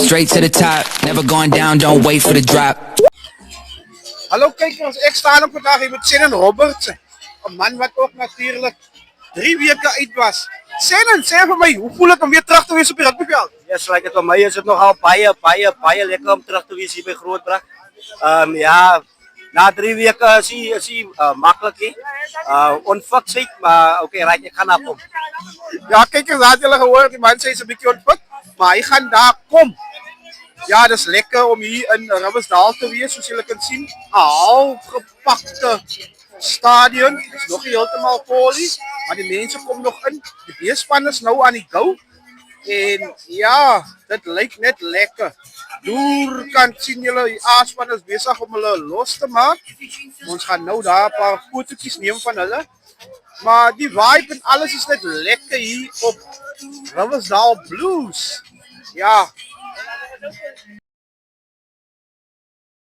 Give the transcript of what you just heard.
Straight to the top, never going down, don't wait for the drop. Hallo kijkers, ik sta nog vandaag hier met Shannon Robertson. Een man wat ook natuurlijk 3 weken uit was. Shannon, zeg voor mij, hoe voel het om weer terug te wees op die rugbyveld? Yes, like het voor mij is het nogal baie lekker om terug te wees hier bij Grootbrak. Ja, na 3 weken is hij makkelijk. Onfit, maar oké, right, ik ga naar kom. Ja, kijkers, had jullie gehoord, die man zei ze een beetje onfit, maar hij gaat daar kom. Ja, dat is lekker om hier in Riversdale te wees, zoals jullie kunnen zien. Een halfgepakte stadion. Het is nog niet helemaal vol, maar die mensen komen nog in. De beespan is nou aan die go. En ja, dit lijkt net lekker. Doorkant zien jullie, die A-span is bezig om hulle los te maken. Ons gaan nou daar een paar fotootjes nemen van hulle. Maar die vibe en alles is net lekker hier op Riversdale Blues. Ja.